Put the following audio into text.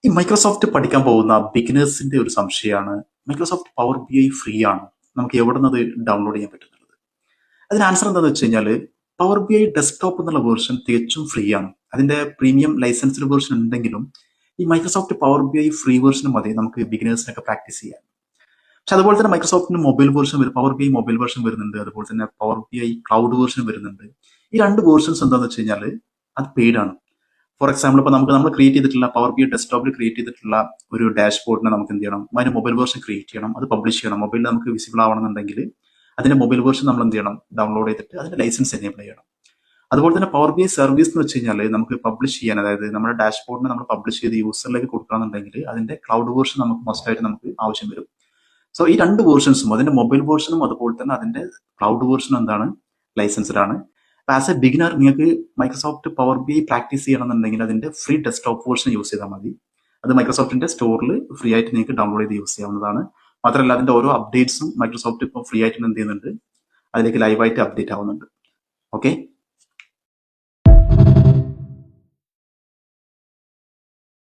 ഈ മൈക്രോസോഫ്റ്റ് പഠിക്കാൻ പോകുന്ന ബിഗിനേഴ്സിന്റെ ഒരു സംശയമാണ്, Microsoft power B I free ആണ്, നമുക്ക് എവിടെ നിന്ന് അത് ഡൗൺലോഡ് ചെയ്യാൻ പറ്റുന്നുള്ളത്. അതിന് ആൻസർ എന്താണെന്ന് വെച്ച് കഴിഞ്ഞാൽ, പവർ ബി ഐ ഡെസ്ക്ടോപ്പ് എന്നുള്ള വേർഷൻ തികച്ചും ഫ്രീ ആണ്. അതിന്റെ പ്രീമിയം ലൈസൻസ്ഡ് വേർഷൻ ഉണ്ടെങ്കിലും ഈ Microsoft power B I free version മതി നമുക്ക് ബിഗിനേഴ്സിനൊക്കെ പ്രാക്ടീസ് ചെയ്യാൻ. പക്ഷെ അതുപോലെ തന്നെ മൈക്രോസോഫ്റ്റിന് മൊബൈൽ വേർഷൻ വരും, power B I mobile version വരുന്നുണ്ട്, അതുപോലെ തന്നെ power B I cloud version വരുന്നുണ്ട്. ഈ രണ്ട് വേർഷൻസ് എന്താണെന്ന് വെച്ച് കഴിഞ്ഞാൽ അത് പെയ്ഡ് ആണ്. ഫോർ എക്സാമ്പിൾ, ഇപ്പോൾ നമ്മൾ ക്രിയേറ്റ് ചെയ്തിട്ടുള്ള പവർ ബി ഐ ഡെസ്ക്ടോപ്പിൽ ക്രിയേറ്റ് ചെയ്തിട്ടുള്ള ഒരു ഡാഷ്ബോർഡിനെ നമുക്ക് എന്ത് ചെയ്യണം, അതിന്റെ മൊബൈൽ വേർഷൻ ക്രിയേറ്റ് ചെയ്യണം, അത് പബ്ലിഷ് ചെയ്യണം. മൊബൈലിൽ നമുക്ക് വിസിബിൾ ആവണമെന്നുണ്ടെങ്കിൽ അതിന്റെ മൊബൈൽ വേർഷൻ നമ്മൾ എന്ത് ചെയ്യണം, ഡൗൺലോഡ് ചെയ്തിട്ട് അതിന്റെ ലൈസൻസ് എനേബിൾ ചെയ്യണം. അതുപോലെ തന്നെ പവർ ബി ഐ സർവീസ് എന്ന് വെച്ച് കഴിഞ്ഞാൽ നമുക്ക് പബ്ലിഷ് ചെയ്യാൻ, അതായത് നമ്മുടെ ഡാഷ്ബോർഡിനെ നമ്മൾ പബ്ലിഷ് ചെയ്ത് യൂസറിലേക്ക് കൊടുക്കണമെന്നുണ്ടെങ്കിൽ അതിന്റെ ക്ലൗഡ് വേർഷൻ നമുക്ക് മസ്റ്റായിട്ട് നമുക്ക് ആവശ്യം വരും. സോ ഈ രണ്ട് വേർഷൻസും, അതിന്റെ മൊബൈൽ വേർഷനും അതുപോലെ തന്നെ അതിന്റെ ക്ലൗഡ് വേർഷനും എന്താണ്, ലൈസൻസ്ഡ് ആണ്. ആസ് എ ബിഗിനർ നിങ്ങൾക്ക് Microsoft power B I practice ചെയ്യണമെന്നുണ്ടെങ്കിൽ അതിന്റെ ഫ്രീ ഡെസ്ക്ടോപ്പ് വേർഷൻ യൂസ് ചെയ്താൽ മതി. അത് മൈക്രോസോഫ്റ്റിന്റെ സ്റ്റോറിൽ ഫ്രീ ആയിട്ട് നിങ്ങൾക്ക് ഡൗൺലോഡ് ചെയ്ത് യൂസ് ചെയ്യാവുന്നതാണ്. മാത്രമല്ല അതിന്റെ ഓരോ അപ്ഡേറ്റ്സും മൈക്രോസോഫ്റ്റ് ഇപ്പോൾ ഫ്രീ ആയിട്ട് എന്ത് ചെയ്യുന്നുണ്ട്, അതിലേക്ക് ലൈവായിട്ട് അപ്ഡേറ്റ് ആവുന്നുണ്ട്. ഓക്കെ.